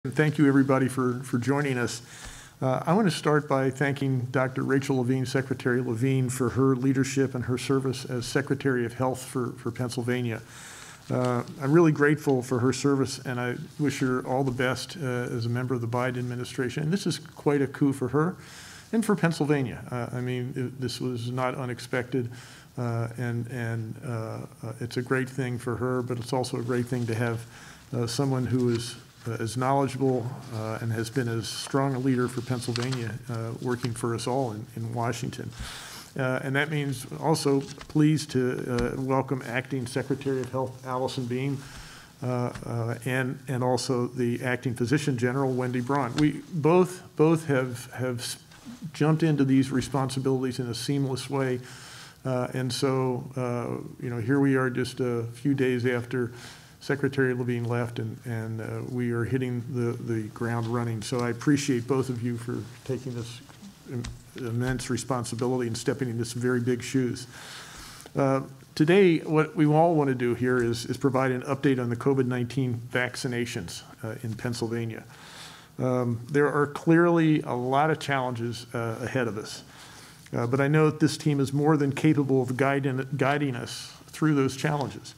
Thank you, everybody, for joining us. I want to start by thanking Dr. Rachel Levine, Secretary Levine, for her leadership and her service as Secretary of Health for Pennsylvania. I'm really grateful for her service, and I wish her all the best as a member of the Biden administration. And this is quite a coup for her and for Pennsylvania. This was not unexpected, and it's a great thing for her, but it's also a great thing to have someone who is as knowledgeable and has been as strong a leader for Pennsylvania working for us all in Washington. And that means also pleased to welcome Acting Secretary of Health Alison and also the Acting Physician General Wendy Braund. We both have jumped into these responsibilities in a seamless way. And so, here we are just a few days after Secretary Levine left, and we are hitting the ground running. So I appreciate both of you for taking this immense responsibility and stepping into some very big shoes. Today, what we all want to do here is provide an update on the COVID-19 vaccinations in Pennsylvania. There are clearly a lot of challenges ahead of us, but I know that this team is more than capable of guiding us through those challenges.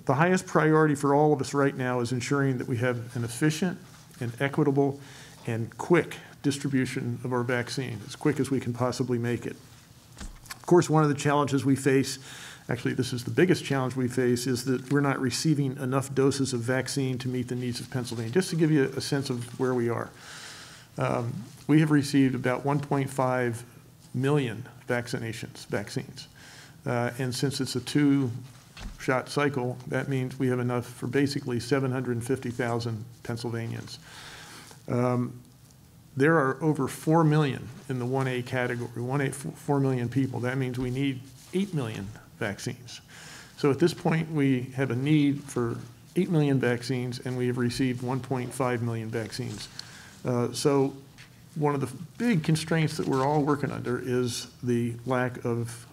The highest priority for all of us right now is ensuring that we have an efficient and equitable and quick distribution of our vaccine, as quick as we can possibly make it. Of course, one of the challenges we face, actually this is the biggest challenge we face, is that we're not receiving enough doses of vaccine to meet the needs of Pennsylvania. Just to give you a sense of where we are, we have received about 1.5 million vaccines. And since it's a two-shot cycle, that means we have enough for basically 750,000 Pennsylvanians. There are over 4 million in the 1A category, 4 million people. That means we need 8 million vaccines. So at this point, we have a need for 8 million vaccines, and we have received 1.5 million vaccines. So one of the big constraints that we're all working under is the lack of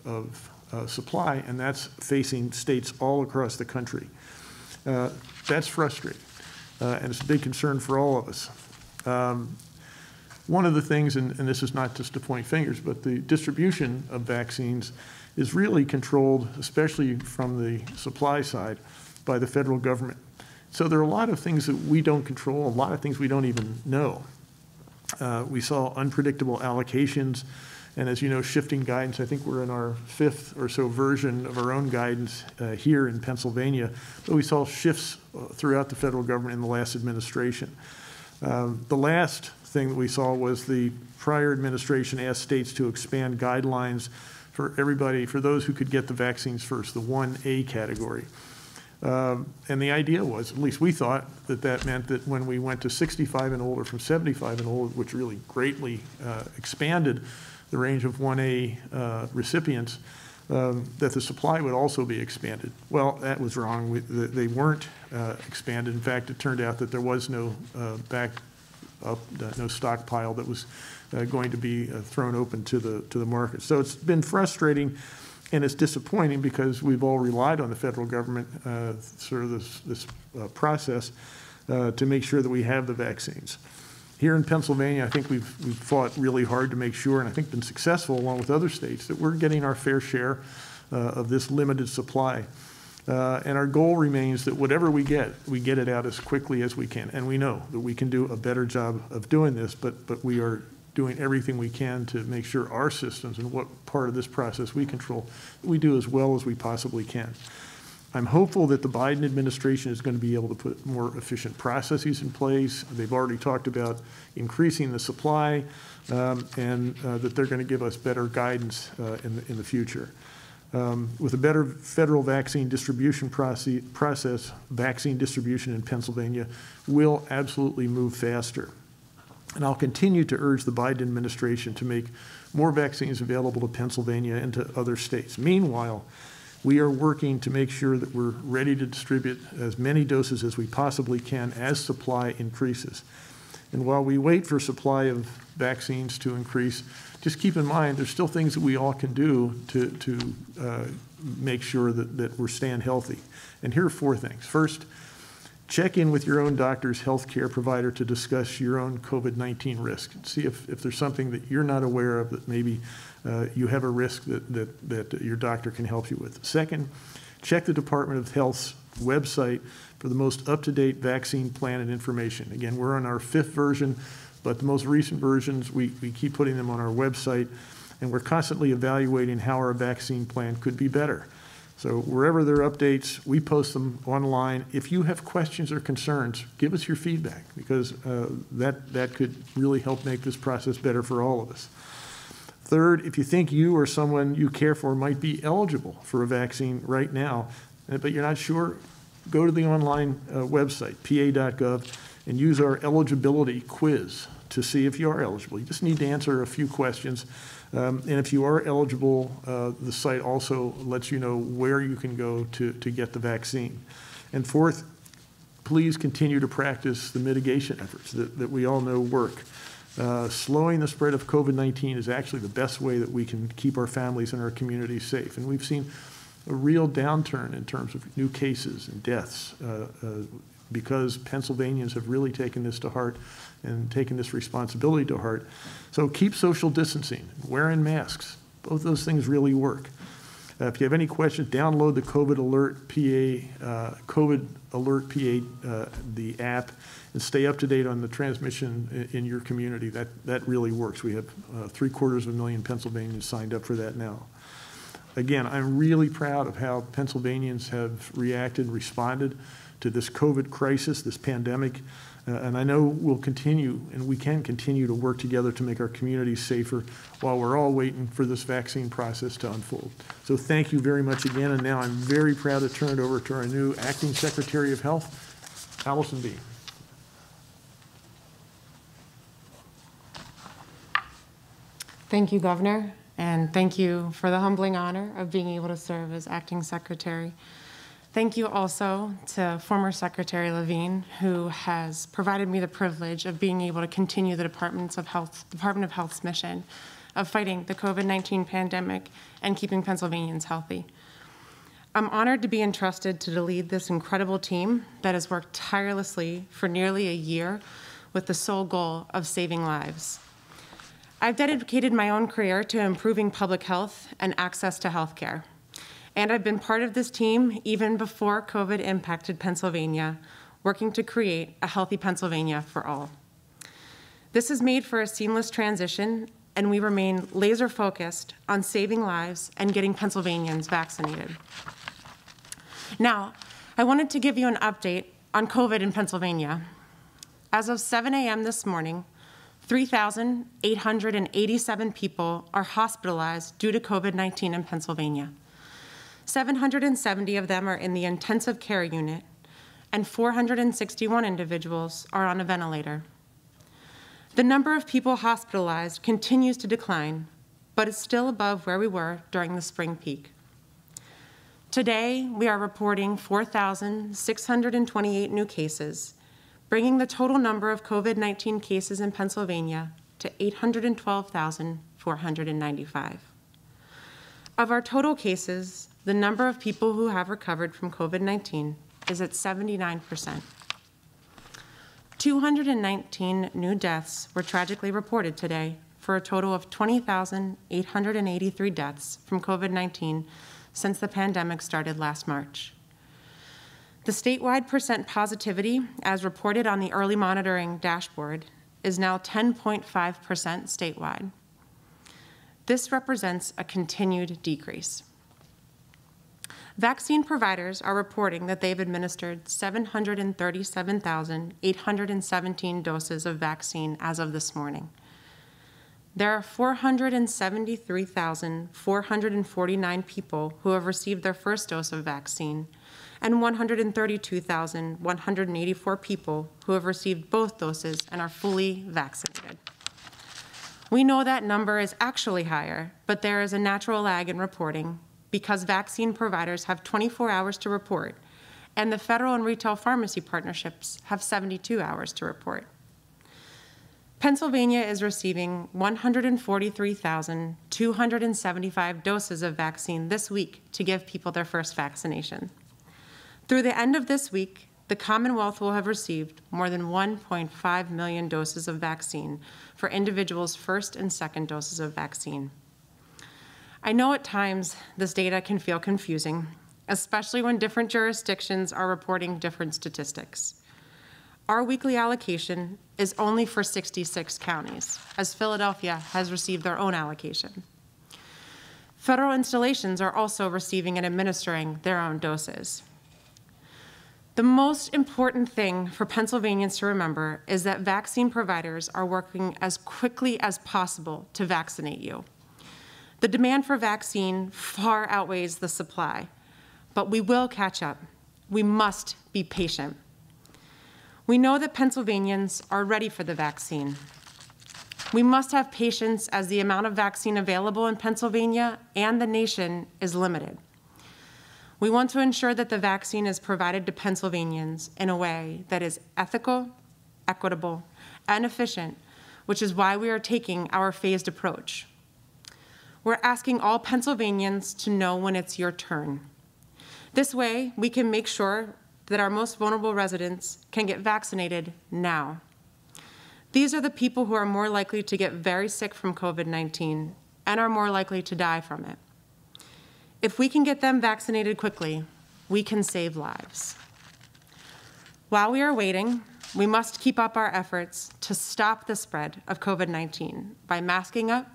supply, and that's facing states all across the country. That's frustrating, and it's a big concern for all of us. One of the things, and this is not just to point fingers, but the distribution of vaccines is really controlled, especially from the supply side, by the federal government. So there are a lot of things that we don't control, a lot of things we don't even know. We saw unpredictable allocations, and as you know, shifting guidance. I think we're in our 5th or so version of our own guidance here in Pennsylvania, but we saw shifts throughout the federal government in the last administration. The last thing that we saw was the prior administration asked states to expand guidelines for everybody, for those who could get the vaccines first, the 1A category. And the idea was, at least we thought, that meant that when we went to 65 and older from 75 and older, which really greatly expanded the range of 1A recipients, that the supply would also be expanded. Well, that was wrong. They weren't expanded. In fact, it turned out that there was no no stockpile that was going to be thrown open to the market. So it's been frustrating, and it's disappointing because we've all relied on the federal government sort of this process to make sure that we have the vaccines. Here in Pennsylvania, I think we've fought really hard to make sure, and I think been successful along with other states, that we're getting our fair share of this limited supply. And our goal remains that whatever we get it out as quickly as we can. And we know that we can do a better job of doing this, but we are doing everything we can to make sure our systems and what part of this process we control, we do as well as we possibly can. I'm hopeful that the Biden administration is going to be able to put more efficient processes in place. They've already talked about increasing the supply and that they're going to give us better guidance in the future. With a better federal vaccine distribution process, vaccine distribution in Pennsylvania will absolutely move faster. And I'll continue to urge the Biden administration to make more vaccines available to Pennsylvania and to other states. Meanwhile, we are working to make sure that we're ready to distribute as many doses as we possibly can as supply increases. And while we wait for supply of vaccines to increase, just keep in mind there's still things that we all can do to make sure that we're staying healthy. And here are 4 things. First, Check in with your own doctor's healthcare provider to discuss your own COVID-19 risk. See if there's something that you're not aware of that maybe you have a risk that your doctor can help you with. Second, check the Department of Health's website for the most up-to-date vaccine plan and information. Again, we're on our 5th version, but the most recent versions, we keep putting them on our website, and we're constantly evaluating how our vaccine plan could be better. So wherever there are updates, we post them online. If you have questions or concerns, give us your feedback, because that could really help make this process better for all of us. Third, if you think you or someone you care for might be eligible for a vaccine right now, but you're not sure, go to the online website, pa.gov, and use our eligibility quiz to see if you are eligible. You just need to answer a few questions. And if you are eligible, the site also lets you know where you can go to get the vaccine. And fourth, please continue to practice the mitigation efforts that we all know work. Slowing the spread of COVID-19 is actually the best way that we can keep our families and our communities safe. And we've seen a real downturn in terms of new cases and deaths because Pennsylvanians have really taken this to heart and taken this responsibility to heart. So keep social distancing, wearing masks. Both those things really work. If you have any questions, download the COVID Alert PA, the app, and stay up to date on the transmission in your community. That really works. We have 750,000 Pennsylvanians signed up for that now. Again, I'm really proud of how Pennsylvanians have reacted and responded to this COVID crisis, this pandemic. And I know we'll continue, and we can continue to work together to make our communities safer while we're all waiting for this vaccine process to unfold. So thank you very much again. And now I'm very proud to turn it over to our new Acting Secretary of Health, Alison B. Thank you, Governor, and thank you for the humbling honor of being able to serve as Acting Secretary. Thank you also to former Secretary Levine, who has provided me the privilege of being able to continue the Department of Health's mission of fighting the COVID-19 pandemic and keeping Pennsylvanians healthy. I'm honored to be entrusted to lead this incredible team that has worked tirelessly for nearly a year with the sole goal of saving lives. I've dedicated my own career to improving public health and access to health care. And I've been part of this team even before COVID impacted Pennsylvania, working to create a healthy Pennsylvania for all. This has made for a seamless transition, and we remain laser focused on saving lives and getting Pennsylvanians vaccinated. Now, I wanted to give you an update on COVID in Pennsylvania. As of 7 a.m. this morning, 3,887 people are hospitalized due to COVID-19 in Pennsylvania. 770 of them are in the intensive care unit, and 461 individuals are on a ventilator. The number of people hospitalized continues to decline, but is still above where we were during the spring peak. Today, we are reporting 4,628 new cases, bringing the total number of COVID-19 cases in Pennsylvania to 812,495. Of our total cases, the number of people who have recovered from COVID-19 is at 79%. 219 new deaths were tragically reported today, for a total of 20,883 deaths from COVID-19 since the pandemic started last March. The statewide percent positivity, as reported on the early monitoring dashboard, is now 10.5% statewide. This represents a continued decrease. Vaccine providers are reporting that they've administered 737,817 doses of vaccine as of this morning. There are 473,449 people who have received their first dose of vaccine, and 132,184 people who have received both doses and are fully vaccinated. We know that number is actually higher, but there is a natural lag in reporting because vaccine providers have 24 hours to report, and the federal and retail pharmacy partnerships have 72 hours to report. Pennsylvania is receiving 143,275 doses of vaccine this week to give people their first vaccination. Through the end of this week, the Commonwealth will have received more than 1.5 million doses of vaccine for individuals' first and second doses of vaccine. I know at times this data can feel confusing, especially when different jurisdictions are reporting different statistics. Our weekly allocation is only for 66 counties, as Philadelphia has received their own allocation. Federal installations are also receiving and administering their own doses. The most important thing for Pennsylvanians to remember is that vaccine providers are working as quickly as possible to vaccinate you. The demand for vaccine far outweighs the supply, but we will catch up. We must be patient. We know that Pennsylvanians are ready for the vaccine. We must have patience as the amount of vaccine available in Pennsylvania and the nation is limited. We want to ensure that the vaccine is provided to Pennsylvanians in a way that is ethical, equitable, and efficient, which is why we are taking our phased approach. We're asking all Pennsylvanians to know when it's your turn. This way, we can make sure that our most vulnerable residents can get vaccinated now. These are the people who are more likely to get very sick from COVID-19 and are more likely to die from it. If we can get them vaccinated quickly, we can save lives. While we are waiting, we must keep up our efforts to stop the spread of COVID-19 by masking up,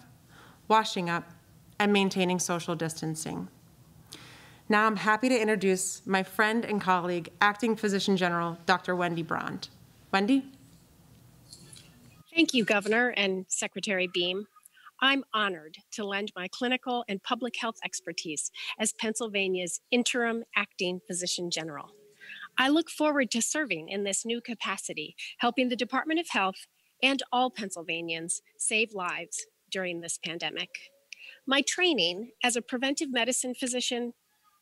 washing up, and maintaining social distancing. Now I'm happy to introduce my friend and colleague, Acting Physician General, Dr. Wendy Braund. Wendy? Thank you, Governor and Secretary Beam. I'm honored to lend my clinical and public health expertise as Pennsylvania's Interim Acting Physician General. I look forward to serving in this new capacity, helping the Department of Health and all Pennsylvanians save lives during this pandemic. My training as a preventive medicine physician,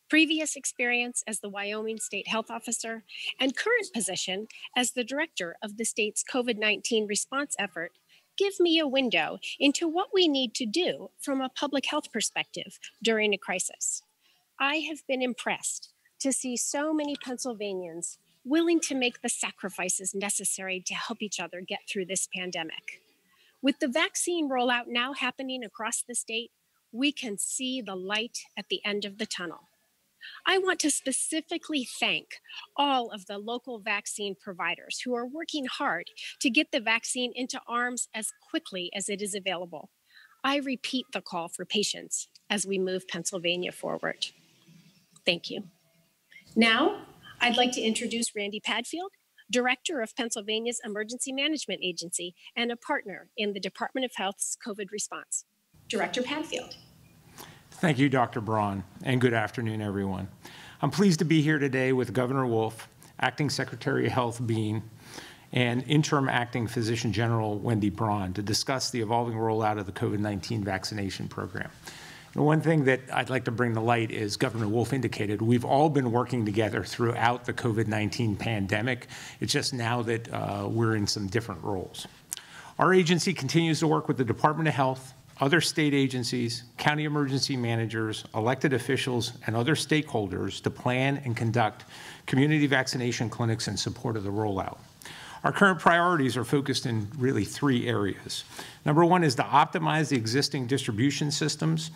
previous experience as the Wyoming State Health Officer, and current position as the director of the state's COVID-19 response effort give me a window into what we need to do from a public health perspective during a crisis. I have been impressed to see so many Pennsylvanians willing to make the sacrifices necessary to help each other get through this pandemic. With the vaccine rollout now happening across the state, we can see the light at the end of the tunnel. I want to specifically thank all of the local vaccine providers who are working hard to get the vaccine into arms as quickly as it is available. I repeat the call for patience as we move Pennsylvania forward. Thank you. Now, I'd like to introduce Randy Padfield, Director of Pennsylvania's Emergency Management Agency and a partner in the Department of Health's COVID response. Director Padfield. Thank you, Dr. Braun, and good afternoon, everyone. I'm pleased to be here today with Governor Wolf, Acting Secretary of Health Bean, and Interim Acting Physician General Wendy Braund to discuss the evolving rollout of the COVID-19 vaccination program. And one thing that I'd like to bring to light is Governor Wolf indicated we've all been working together throughout the COVID-19 pandemic. It's just now that we're in some different roles. Our agency continues to work with the Department of Health, other state agencies, county emergency managers, elected officials, and other stakeholders to plan and conduct community vaccination clinics in support of the rollout. Our current priorities are focused in really 3 areas. Number 1 is to optimize the existing distribution systems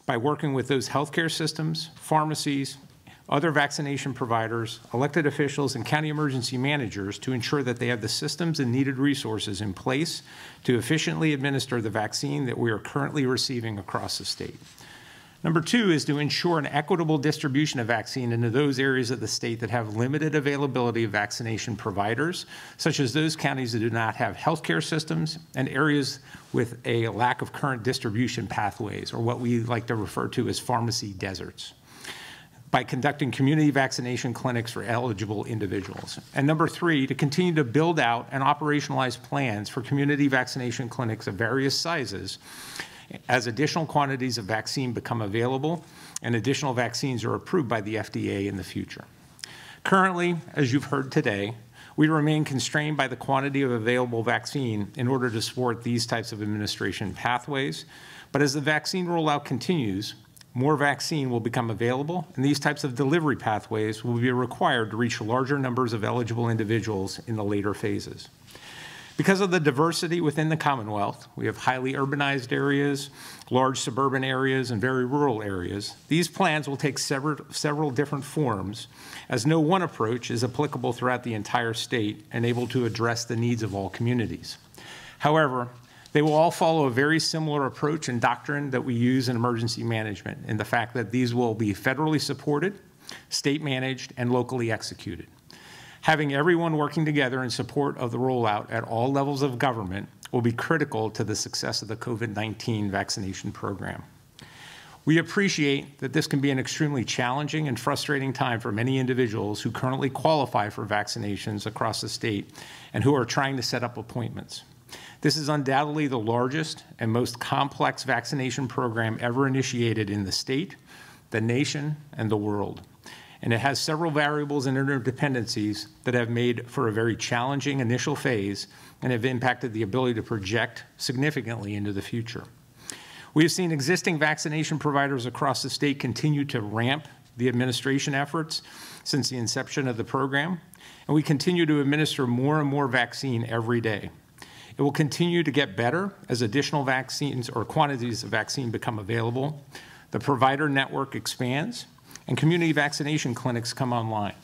by working with those healthcare systems, pharmacies, other vaccination providers, elected officials, and county emergency managers to ensure that they have the systems and needed resources in place to efficiently administer the vaccine that we are currently receiving across the state. Number 2 is to ensure an equitable distribution of vaccine into those areas of the state that have limited availability of vaccination providers, such as those counties that do not have healthcare systems and areas with a lack of current distribution pathways, or what we like to refer to as pharmacy deserts, by conducting community vaccination clinics for eligible individuals. And number 3, to continue to build out and operationalize plans for community vaccination clinics of various sizes as additional quantities of vaccine become available and additional vaccines are approved by the FDA in the future. Currently, as you've heard today, we remain constrained by the quantity of available vaccine in order to support these types of administration pathways. But as the vaccine rollout continues, more vaccine will become available, and these types of delivery pathways will be required to reach larger numbers of eligible individuals in the later phases. Because of the diversity within the Commonwealth, we have highly urbanized areas, large suburban areas, and very rural areas. These plans will take several different forms, as no one approach is applicable throughout the entire state and able to address the needs of all communities. However, they will all follow a very similar approach and doctrine that we use in emergency management, in the fact that these will be federally supported, state managed, and locally executed. Having everyone working together in support of the rollout at all levels of government will be critical to the success of the COVID-19 vaccination program. We appreciate that this can be an extremely challenging and frustrating time for many individuals who currently qualify for vaccinations across the state and who are trying to set up appointments. This is undoubtedly the largest and most complex vaccination program ever initiated in the state, the nation, and the world. And it has several variables and interdependencies that have made for a very challenging initial phase and have impacted the ability to project significantly into the future. We have seen existing vaccination providers across the state continue to ramp the administration efforts since the inception of the program, and we continue to administer more and more vaccine every day. It will continue to get better as additional vaccines or quantities of vaccine become available, the provider network expands, and community vaccination clinics come online.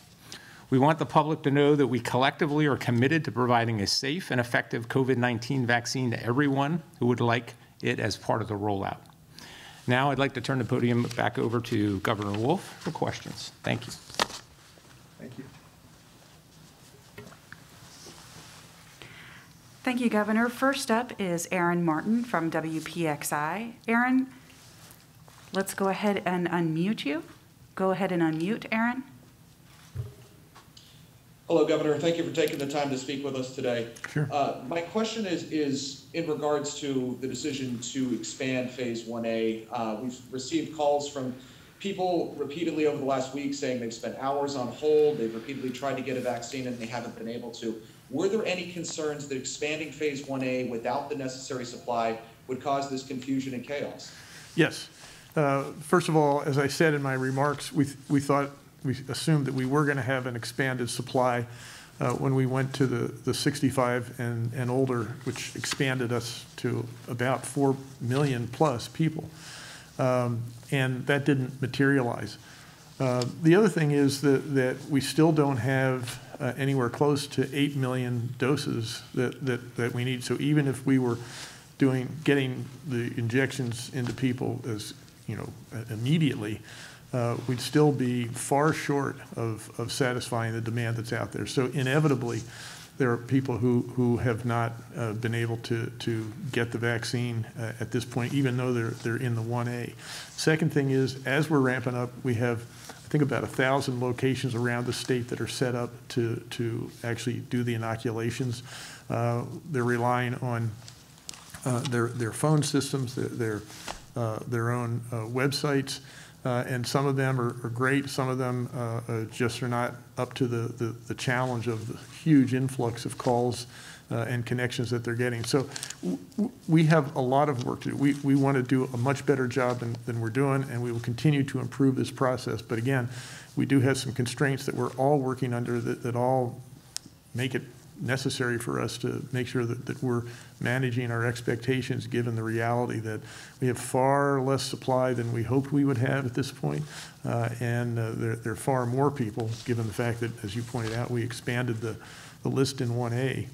We want the public to know that we collectively are committed to providing a safe and effective COVID-19 vaccine to everyone who would like it as part of the rollout. Now I'd like to turn the podium back over to Governor Wolf for questions. Thank you. Thank you. Thank you, Governor. First up is Aaron Martin from WPXI. Aaron, let's go ahead and unmute you. Go ahead and unmute, Aaron. Hello, Governor. Thank you for taking the time to speak with us today. Sure. My question is in regards to the decision to expand Phase 1A. We've received calls from people repeatedly over the last week saying they've spent hours on hold, they've repeatedly tried to get a vaccine and they haven't been able to. Were there any concerns that expanding Phase 1A without the necessary supply would cause this confusion and chaos? Yes. First of all, as I said in my remarks, we assumed that we were going to have an expanded supply when we went to the 65 and older, which expanded us to about 4 million plus people. And that didn't materialize. The other thing is that we still don't have anywhere close to 8 million doses that we need. So even if we were getting the injections into people as immediately, we'd still be far short of satisfying the demand that's out there. So inevitably, there are people who have not been able to get the vaccine at this point, even though they're in the 1A. Second thing is, as we're ramping up, we have, I think, about 1,000 locations around the state that are set up to actually do the inoculations. They're relying on their phone systems, their own websites. And some of them are great. Some of them just are not up to the challenge of the huge influx of calls and connections that they're getting. So we have a lot of work to do. We want to do a much better job than we're doing, and we will continue to improve this process. But again, we do have some constraints that we're all working under that all make it necessary for us to make sure that we're managing our expectations, given the reality that we have far less supply than we hoped we would have at this point. And there are far more people, given the fact that, as you pointed out, we expanded the list in 1A.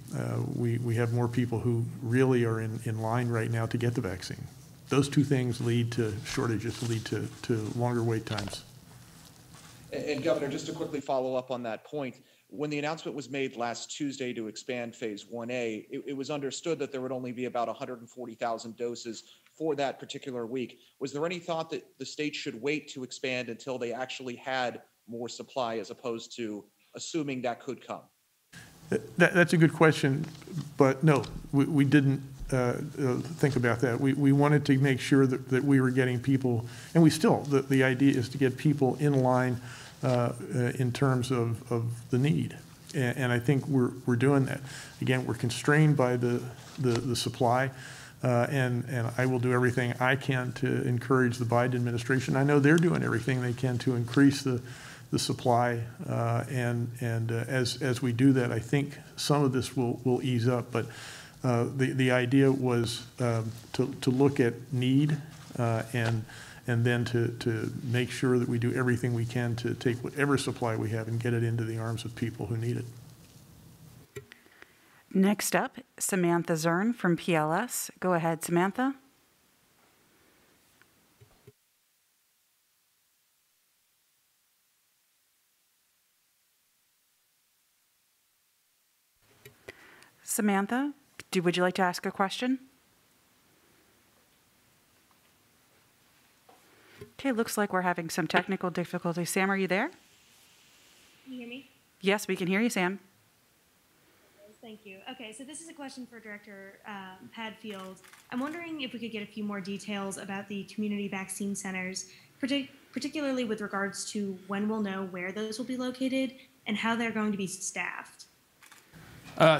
We have more people who really are in line right now to get the vaccine. Those two things lead to shortages, lead to longer wait times. And Governor, just to quickly follow up on that point, when the announcement was made last Tuesday to expand Phase 1A, it was understood that there would only be about 140,000 doses for that particular week. Was there any thought that the state should wait to expand until they actually had more supply, as opposed to assuming that could come? That's a good question, but no, we didn't think about that. We wanted to make sure that we were getting people, and we still, the idea is to get people in line in terms of the need. And I think we're doing that. Again, we're constrained by the supply. And I will do everything I can to encourage the Biden administration. I know they're doing everything they can to increase the supply, as we do that, I think some of this will ease up. But the idea was to look at need and then to make sure that we do everything we can to take whatever supply we have and get it into the arms of people who need it. Next up, Samantha Zern from PLS. Go ahead, Samantha. Samantha, would you like to ask a question? Okay, looks like we're having some technical difficulties. Sam, are you there? Can you hear me? Yes, we can hear you, Sam. Thank you. Okay, so this is a question for Director Padfield. I'm wondering if we could get a few more details about the community vaccine centers, particularly with regards to when we'll know where those will be located and how they're going to be staffed.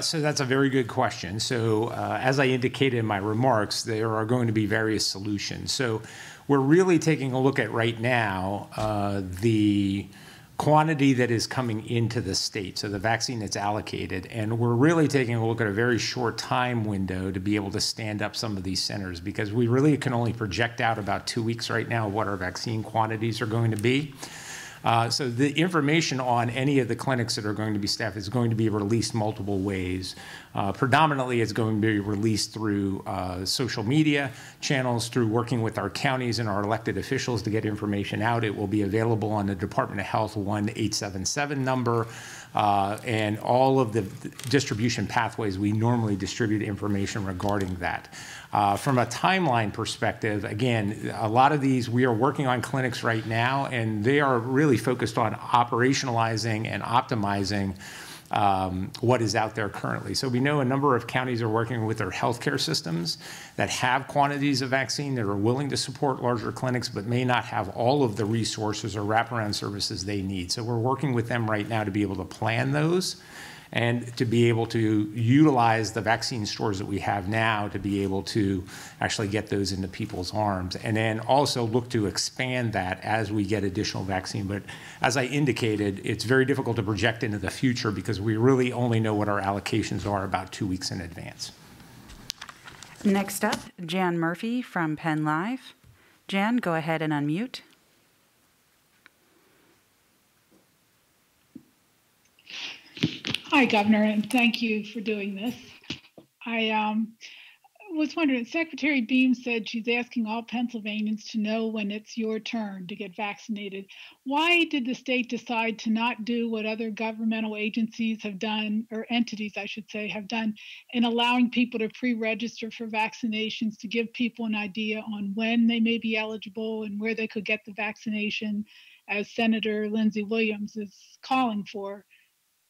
So that's a very good question. So as I indicated in my remarks, there are going to be various solutions. So we're really taking a look at right now the quantity that is coming into the state, so the vaccine that's allocated, and we're really taking a look at a very short time window to be able to stand up some of these centers, because we really can only project out about 2 weeks right now what our vaccine quantities are going to be. So the information on any of the clinics that are going to be staffed is going to be released multiple ways. Predominantly, it's going to be released through social media channels, through working with our counties and our elected officials to get information out. It will be available on the Department of Health 1-877 number, and all of the distribution pathways we normally distribute information regarding that. From a timeline perspective, again, a lot of these, we are working on clinics right now, and they are really focused on operationalizing and optimizing what is out there currently. So we know a number of counties are working with their healthcare systems that have quantities of vaccine that are willing to support larger clinics, but may not have all of the resources or wraparound services they need. So we're working with them right now to be able to plan those and to be able to utilize the vaccine stores that we have now to be able to actually get those into people's arms, and then also look to expand that as we get additional vaccine. But as I indicated, it's very difficult to project into the future because we really only know what our allocations are about 2 weeks in advance. Next up, Jan Murphy from Penn Live. Jan, go ahead and unmute. Hi, Governor, and thank you for doing this. I was wondering, Secretary Beam said she's asking all Pennsylvanians to know when it's your turn to get vaccinated. Why did the state decide to not do what other governmental agencies have done, or entities, I should say, have done in allowing people to pre-register for vaccinations to give people an idea on when they may be eligible and where they could get the vaccination, as Senator Lindsey Williams is calling for?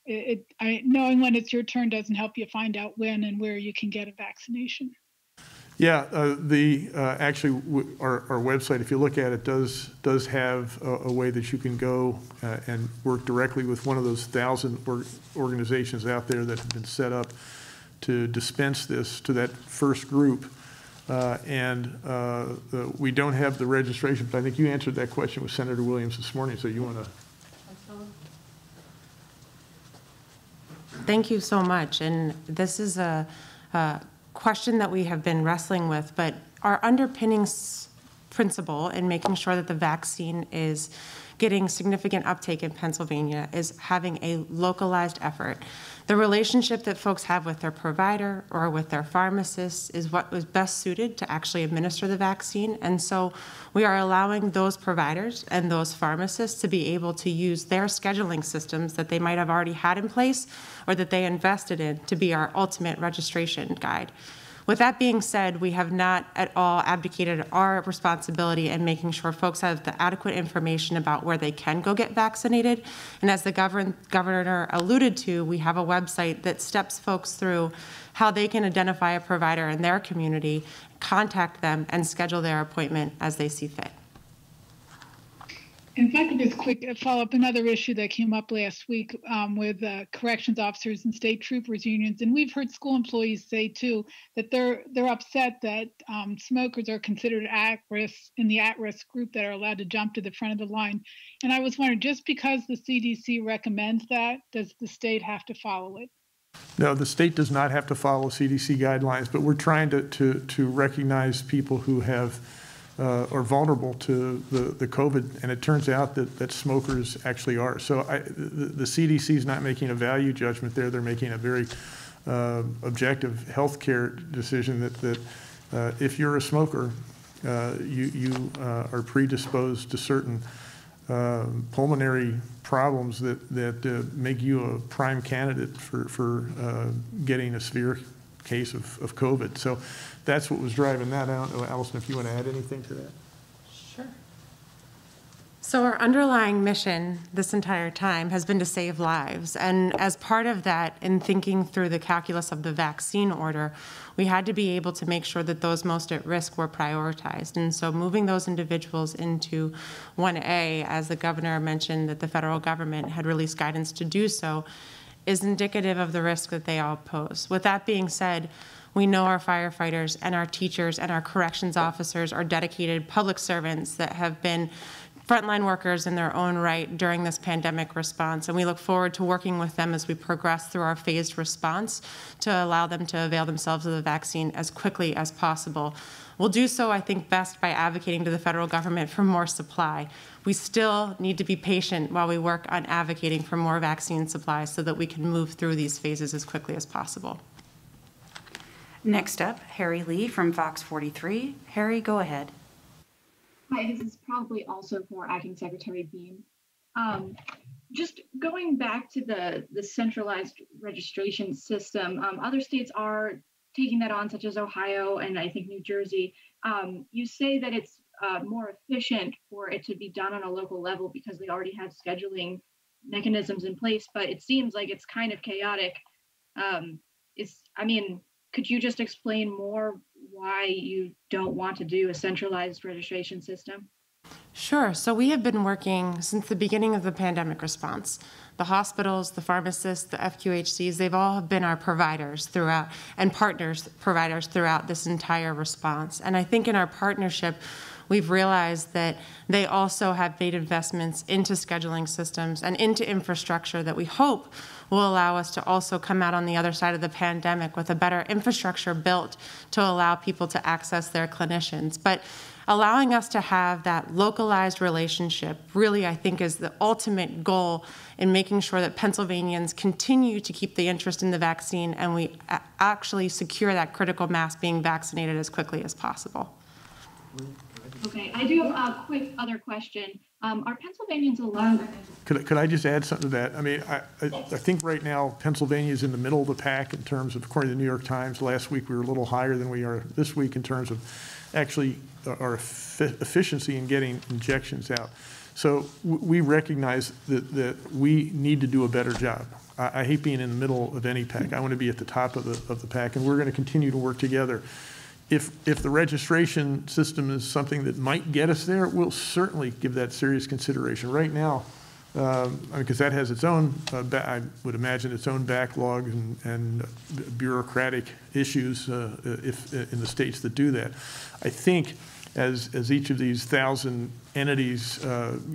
Knowing when it's your turn doesn't help you find out when and where you can get a vaccination. Yeah, actually our website, if you look at it, does have a way that you can go and work directly with one of those 1,000 organizations out there that have been set up to dispense this to that first group. We don't have the registration, but I think you answered that question with Senator Williams this morning, so you want to. Thank you so much. And this is a question that we have been wrestling with, but our underpinning principle in making sure that the vaccine is getting significant uptake in Pennsylvania is having a localized effort. The relationship that folks have with their provider or with their pharmacist is what was best suited to actually administer the vaccine. And so we are allowing those providers and those pharmacists to be able to use their scheduling systems that they might have already had in place or that they invested in to be our ultimate registration guide. With that being said, we have not at all abdicated our responsibility in making sure folks have the adequate information about where they can go get vaccinated. And as the governor alluded to, we have a website that steps folks through how they can identify a provider in their community, contact them, and schedule their appointment as they see fit. And if I could just quick follow up another issue that came up last week with corrections officers and state troopers unions, and we've heard school employees say too that they're upset that smokers are considered at risk in the at-risk group that are allowed to jump to the front of the line. And I was wondering, just because the CDC recommends that, does the state have to follow it? No, the state does not have to follow CDC guidelines, but we're trying to recognize people who have are vulnerable to the COVID, and it turns out that smokers actually are. So the CDC is not making a value judgment there. They're making a very objective healthcare decision that if you're a smoker, you are predisposed to certain pulmonary problems that make you a prime candidate for getting a severe case of COVID. So that's what was driving that out. Alison, if you want to add anything to that. Sure. So our underlying mission this entire time has been to save lives. And as part of that, in thinking through the calculus of the vaccine order, we had to be able to make sure that those most at risk were prioritized. And so moving those individuals into 1A, as the governor mentioned that the federal government had released guidance to do so, is indicative of the risk that they all pose. With that being said, we know our firefighters and our teachers and our corrections officers are dedicated public servants that have been frontline workers in their own right during this pandemic response, and we look forward to working with them as we progress through our phased response to allow them to avail themselves of the vaccine as quickly as possible. We'll do so, I think, best by advocating to the federal government for more supply. We still need to be patient while we work on advocating for more vaccine supply so that we can move through these phases as quickly as possible. Next up, Harry Lee from Fox 43. Harry, go ahead. Hi, this is probably also for Acting Secretary Beam. Just going back to the centralized registration system, other states are taking that on, such as Ohio and I think New Jersey. You say that it's more efficient for it to be done on a local level because they already have scheduling mechanisms in place, but it seems like it's kind of chaotic. Could you just explain more why you don't want to do a centralized registration system? Sure. So we have been working since the beginning of the pandemic response. The hospitals, the pharmacists, the FQHCs, they've all been our providers throughout and providers throughout this entire response. And I think in our partnership, we've realized that they also have made investments into scheduling systems and into infrastructure that we hope will allow us to also come out on the other side of the pandemic with a better infrastructure built to allow people to access their clinicians. But allowing us to have that localized relationship really, I think, is the ultimate goal in making sure that Pennsylvanians continue to keep the interest in the vaccine and we actually secure that critical mass being vaccinated as quickly as possible. Okay, I do have a quick other question. Are Pennsylvanians allowed? Could I just add something to that? I mean, I think right now Pennsylvania is in the middle of the pack in terms of, according to the New York Times, last week we were a little higher than we are this week in terms of actually our efficiency in getting injections out. So we recognize that we need to do a better job. I hate being in the middle of any pack. I want to be at the top of the pack, and we're going to continue to work together. If the registration system is something that might get us there, we'll certainly give that serious consideration. Right now, because that has its own, I would imagine, its own backlog and bureaucratic issues if in the states that do that. I think as each of these 1,000 entities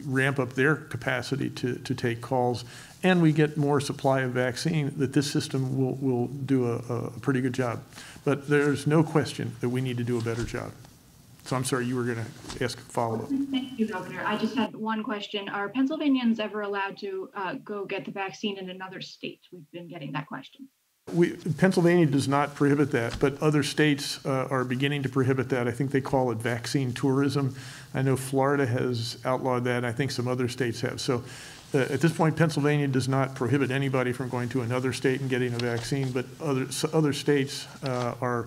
ramp up their capacity to take calls, and we get more supply of vaccine, that this system will do a pretty good job. But there's no question that we need to do a better job. So I'm sorry, you were going to ask a follow-up. Thank you, Governor. I just had one question. Are Pennsylvanians ever allowed to go get the vaccine in another state? We've been getting that question. Pennsylvania does not prohibit that, but other states are beginning to prohibit that. I think they call it vaccine tourism. I know Florida has outlawed that. I think some other states have. So at this point, Pennsylvania does not prohibit anybody from going to another state and getting a vaccine, but other states are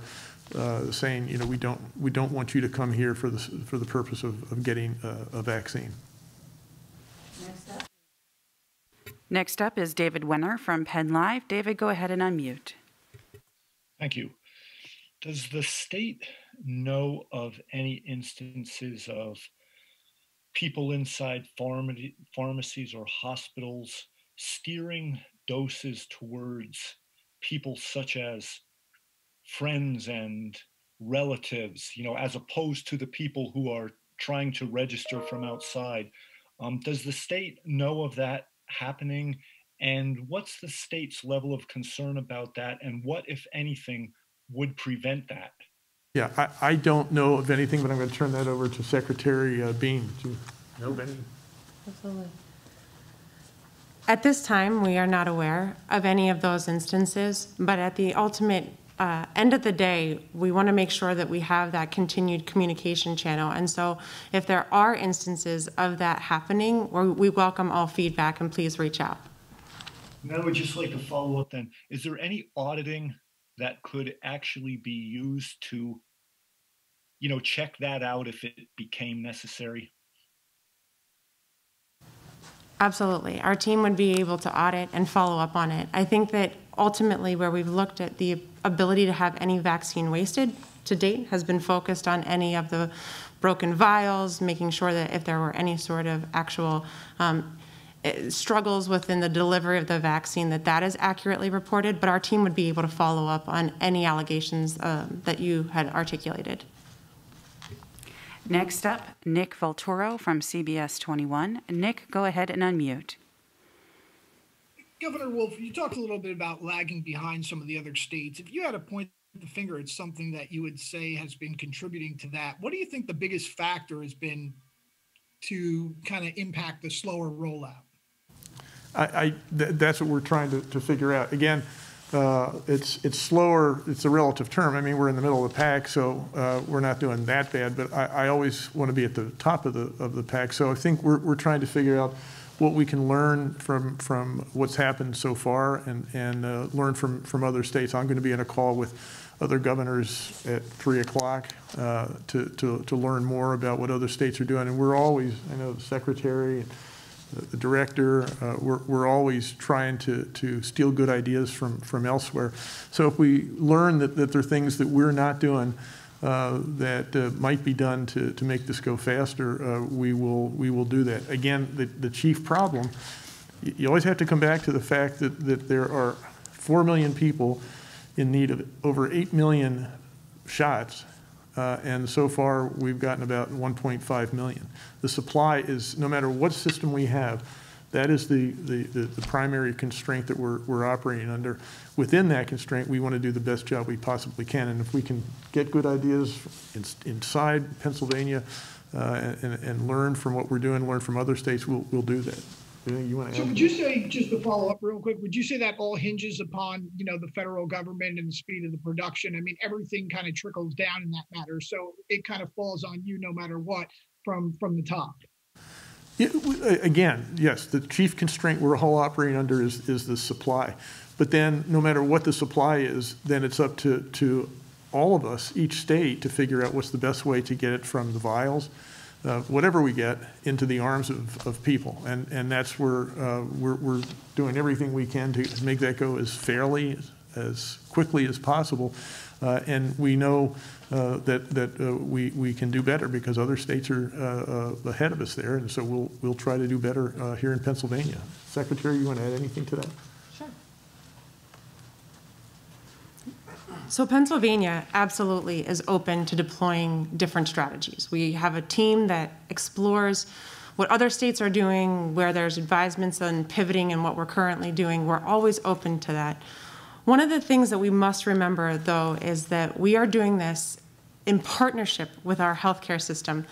saying, you know, we don't want you to come here for the purpose of getting a vaccine. Next up is David Wenner from Penn Live. David, go ahead and unmute. Thank you. Does the state know of any instances of people inside pharmacies or hospitals steering doses towards people such as friends and relatives, as opposed to the people who are trying to register from outside. Does the state know of that happening? And what's the state's level of concern about that? And what, if anything, would prevent that? Yeah, I don't know of anything, but I'm going to turn that over to Secretary Bean. Do you know of any? Absolutely. At this time, we are not aware of any of those instances, but at the ultimate end of the day, we want to make sure that we have that continued communication channel. And so if there are instances of that happening, we welcome all feedback, and please reach out. And I would just like to follow up then. Is there any auditing that could actually be used to, check that out if it became necessary? Absolutely. Our team would be able to audit and follow up on it. I think that ultimately where we've looked at the ability to have any vaccine wasted to date has been focused on any of the broken vials, making sure that if there were any sort of actual struggles within the delivery of the vaccine, that is accurately reported, but our team would be able to follow up on any allegations that you had articulated. Next up, Nick Volturo from CBS 21. Nick, go ahead and unmute. Governor Wolf, you talked a little bit about lagging behind some of the other states. If you had to point the finger at something that you would say has been contributing to that, what do you think the biggest factor has been to kind of impact the slower rollout? That's what we're trying to figure out. Again, it's slower. It's a relative term. I mean, we're in the middle of the pack, so we're not doing that bad. But I always want to be at the top of the pack. So I think we're trying to figure out what we can learn from what's happened so far, and learn from other states. I'm going to be in a call with other governors at 3 o'clock to learn more about what other states are doing. And we're always, I know the secretary, the director, we're always trying to steal good ideas from elsewhere. So if we learn that there are things that we're not doing that might be done to make this go faster, we will do that. Again, the chief problem, you always have to come back to the fact that there are 4 million people in need of over 8 million shots. And so far, we've gotten about 1.5 million. The supply is, no matter what system we have, that is the primary constraint that we're operating under. Within that constraint, we want to do the best job we possibly can. And if we can get good ideas inside Pennsylvania and learn from what we're doing, learn from other states, we'll do that. Anything you want to add? So would you say, just to follow up real quick, would you say that all hinges upon, the federal government and the speed of the production? I mean, everything kind of trickles down in that matter. So it kind of falls on you no matter what from the top. Yeah, again, yes, the chief constraint we're all operating under is the supply. But then no matter what the supply is, then it's up to all of us, each state, to figure out what's the best way to get it from the vials, whatever we get, into the arms of people. And that's where we're doing everything we can to make that go as fairly, as quickly as possible. And we know that we can do better because other states are ahead of us there. And so we'll try to do better here in Pennsylvania. Secretary, you want to add anything to that? Sure. So Pennsylvania absolutely is open to deploying different strategies. We have a team that explores what other states are doing, where there's advisements on pivoting and what we're currently doing. We're always open to that. One of the things that we must remember, though, is that we are doing this in partnership with our healthcare system.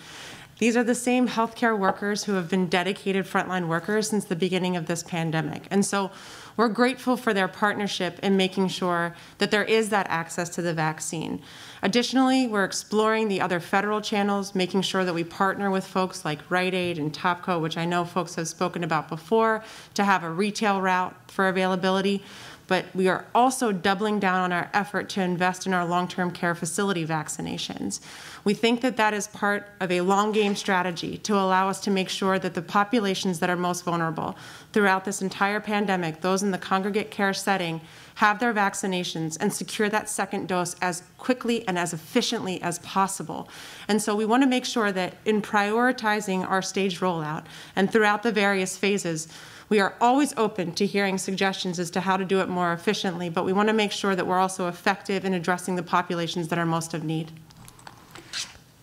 These are the same healthcare workers who have been dedicated frontline workers since the beginning of this pandemic. And so we're grateful for their partnership in making sure that there is that access to the vaccine. Additionally, we're exploring the other federal channels, making sure that we partner with folks like Rite Aid and Topco, which I know folks have spoken about before, to have a retail route for availability. But we are also doubling down on our effort to invest in our long-term care facility vaccinations. We think that that is part of a long-game strategy to allow us to make sure that the populations that are most vulnerable throughout this entire pandemic, those in the congregate care setting, have their vaccinations and secure that second dose as quickly and as efficiently as possible. And so we want to make sure that in prioritizing our staged rollout and throughout the various phases, we are always open to hearing suggestions as to how to do it more efficiently, but we want to make sure that we're also effective in addressing the populations that are most of need.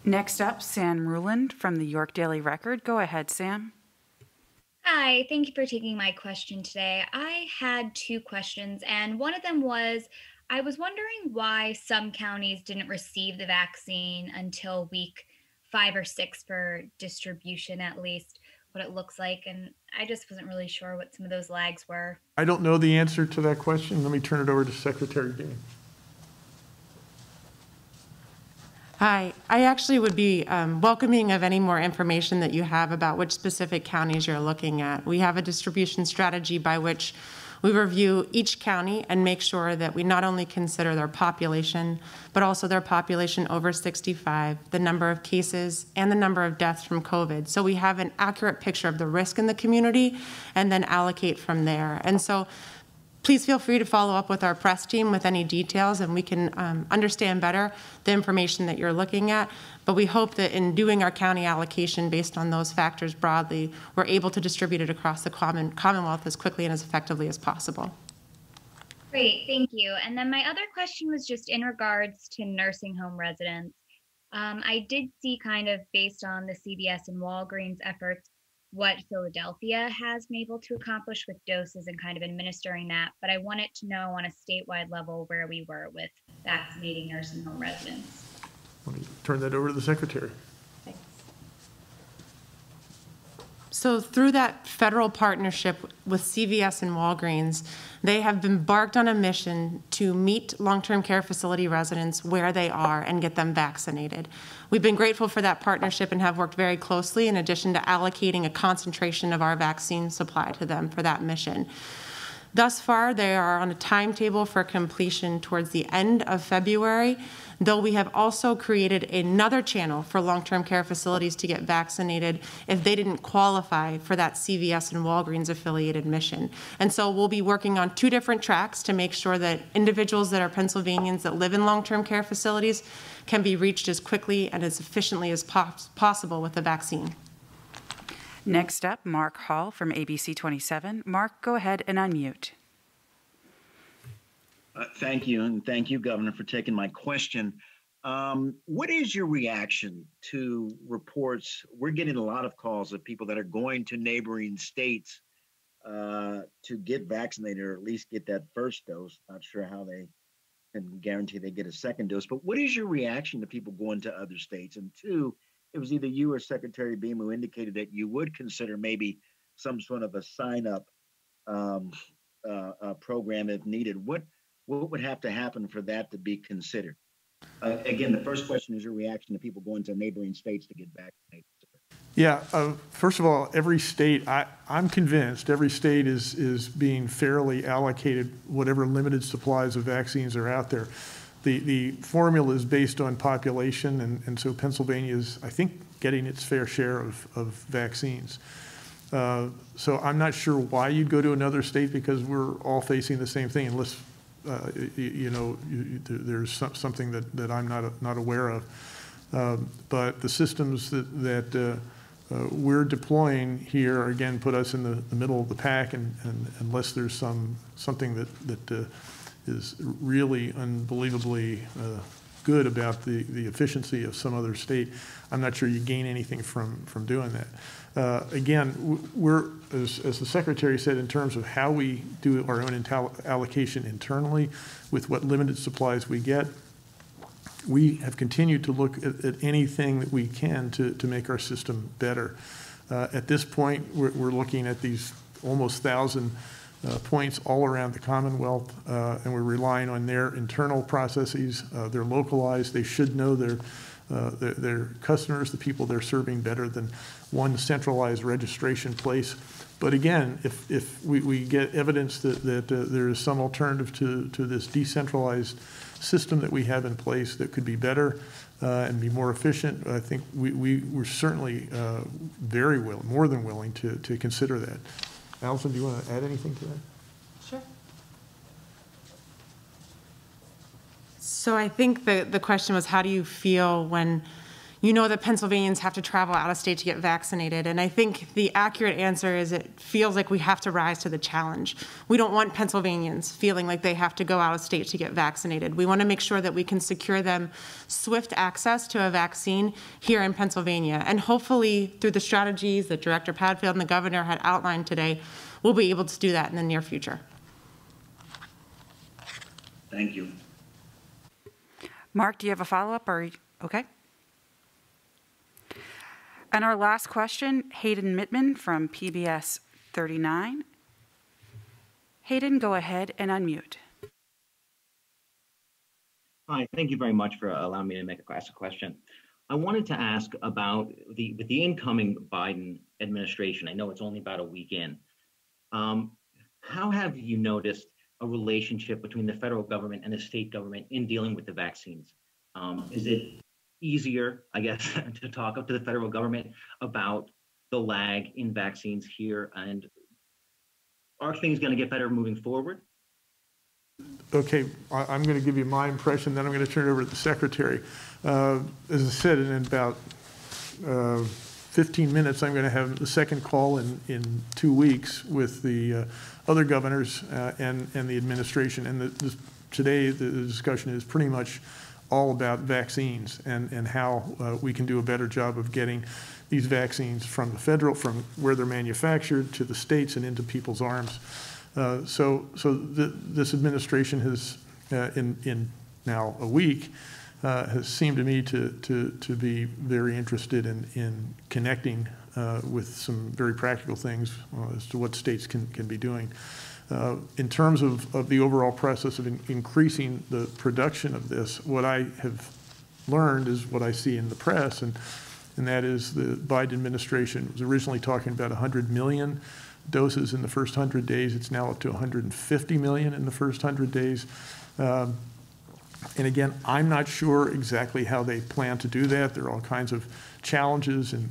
Next up, Sam Ruland from the York Daily Record. Go ahead, Sam. Hi, thank you for taking my question today. I had two questions, and one of them was, I was wondering why some counties didn't receive the vaccine until week 5 or 6 for distribution, at least what it looks like, and I just wasn't really sure what some of those lags were. I don't know the answer to that question. Let me turn it over to Secretary Dean. Hi, I actually would be welcoming of any more information that you have about which specific counties you're looking at. We have a distribution strategy by which we review each county and make sure that we not only consider their population, but also their population over 65, the number of cases, and the number of deaths from COVID. So we have an accurate picture of the risk in the community and then allocate from there. And so please feel free to follow up with our press team with any details, and we can understand better the information that you're looking at. But we hope that in doing our county allocation based on those factors broadly, we're able to distribute it across the Commonwealth as quickly and as effectively as possible. Great, thank you. And then my other question was just in regards to nursing home residents. I did see kind of based on the CVS and Walgreens efforts, what Philadelphia has been able to accomplish with doses and kind of administering that, but I wanted to know on a statewide level where we were with vaccinating nursing home residents. Let me turn that over to the Secretary. Thanks. So through that federal partnership with CVS and Walgreens, they have embarked on a mission to meet long-term care facility residents where they are and get them vaccinated. We've been grateful for that partnership and have worked very closely in addition to allocating a concentration of our vaccine supply to them for that mission. Thus far, they are on a timetable for completion towards the end of February, though we have also created another channel for long-term care facilities to get vaccinated if they didn't qualify for that CVS and Walgreens affiliated mission. And so we'll be working on two different tracks to make sure that individuals that are Pennsylvanians that live in long-term care facilities can be reached as quickly and as efficiently as possible with the vaccine. Next up, Mark Hall from ABC 27. Mark, go ahead and unmute. Thank you, and thank you, Governor, for taking my question. What is your reaction to reports? We're getting a lot of calls of people that are going to neighboring states to get vaccinated or at least get that first dose. Not sure how they can guarantee they get a second dose, but what is your reaction to people going to other states? And two, it was either you or Secretary Beam who indicated that you would consider maybe some sort of a sign-up program if needed. What would have to happen for that to be considered? Again, the first question is your reaction to people going to neighboring states to get vaccinated. Yeah, first of all, every state, I'm convinced every state is being fairly allocated whatever limited supplies of vaccines are out there. The formula is based on population, and so Pennsylvania is, I think, getting its fair share of vaccines. So I'm not sure why you'd go to another state because we're all facing the same thing, unless there's something that I'm not aware of. But the systems that we're deploying here again put us in the middle of the pack, and unless there's something that is really unbelievably good about the efficiency of some other state, I'm not sure you gain anything from doing that. Again, we're, as the Secretary said, in terms of how we do our own allocation internally with what limited supplies we get, we have continued to look at anything that we can to make our system better. At this point, we're looking at these almost 1,000 points all around the Commonwealth, and we're relying on their internal processes. They're localized. They should know their customers, the people they're serving, better than one centralized registration place. But again, if we get evidence that there is some alternative to this decentralized system that we have in place that could be better and be more efficient, I think we're certainly very willing, more than willing to consider that. Alison, do you want to add anything to that? Sure. So I think the question was, how do you feel when you know that Pennsylvanians have to travel out of state to get vaccinated? And I think the accurate answer is it feels like we have to rise to the challenge. We don't want Pennsylvanians feeling like they have to go out of state to get vaccinated. We want to make sure that we can secure them swift access to a vaccine here in Pennsylvania. And hopefully through the strategies that Director Padfield and the governor had outlined today, we'll be able to do that in the near future. Thank you. Mark, do you have a follow-up or, okay? And our last question, Hayden Mittman from PBS 39. Hayden, go ahead and unmute. Hi, thank you very much for allowing me to ask a question. I wanted to ask about the incoming Biden administration. I know it's only about a week in. How have you noticed a relationship between the federal government and the state government in dealing with the vaccines? Is it easier, I guess, to talk up to the federal government about the lag in vaccines here? And are things going to get better moving forward? Okay, I'm going to give you my impression, then I'm going to turn it over to the Secretary. As I said, in about 15 minutes, I'm going to have the second call in 2 weeks with the other governors and the administration. And today, the discussion is pretty much all about vaccines and how we can do a better job of getting these vaccines from the federal, from where they're manufactured to the states and into people's arms. This administration has, in now a week, has seemed to me to be very interested in connecting with some very practical things as to what states can be doing. In terms of the overall process of increasing the production of this, what I have learned is what I see in the press, and that is the Biden administration was originally talking about 100 million doses in the first 100 days. It's now up to 150 million in the first 100 days. And again, I'm not sure exactly how they plan to do that. There are all kinds of challenges in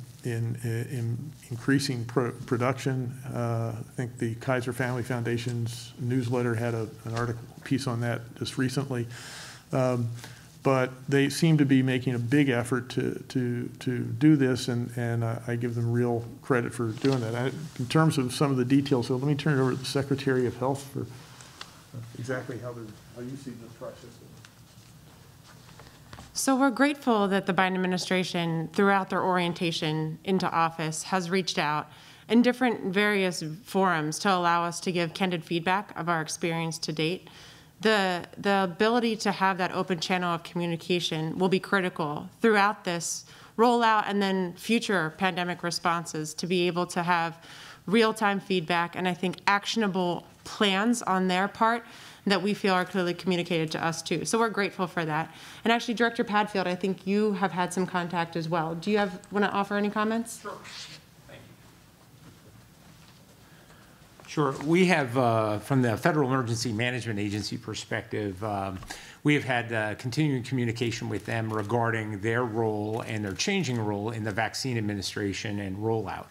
increasing production. I think the Kaiser Family Foundation's newsletter had an article piece on that just recently. But they seem to be making a big effort to do this, and I give them real credit for doing that. In terms of some of the details, so let me turn it over to the Secretary of Health for exactly how you see this process. So we're grateful that the Biden administration, throughout their orientation into office, has reached out in different various forums to allow us to give candid feedback of our experience to date. The ability to have that open channel of communication will be critical throughout this rollout and then future pandemic responses, to be able to have real-time feedback and I think actionable plans on their part that we feel are clearly communicated to us too. So we're grateful for that. And actually, Director Padfield, I think you have had some contact as well. Do you want to offer any comments? Sure. Thank you. Sure. We have, from the Federal Emergency Management Agency perspective, we have had continuing communication with them regarding their role and their changing role in the vaccine administration and rollout.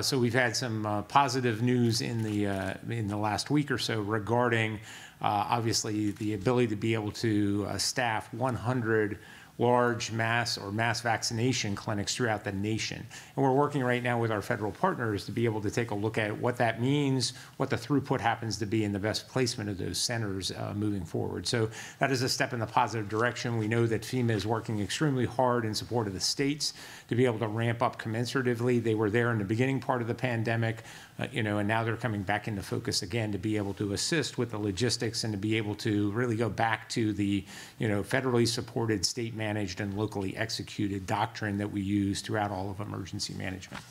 So we've had some positive news in the last week or so regarding obviously the ability to be able to staff 100 large mass vaccination clinics throughout the nation. And we're working right now with our federal partners to be able to take a look at what that means, what the throughput happens to be, and the best placement of those centers moving forward. So that is a step in the positive direction. We know that FEMA is working extremely hard in support of the states to be able to ramp up commensuratively. They were there in the beginning part of the pandemic, and now they're coming back into focus again to be able to assist with the logistics and to be able to really go back to the, federally supported, state managed and locally executed doctrine that we use throughout all of emergency management.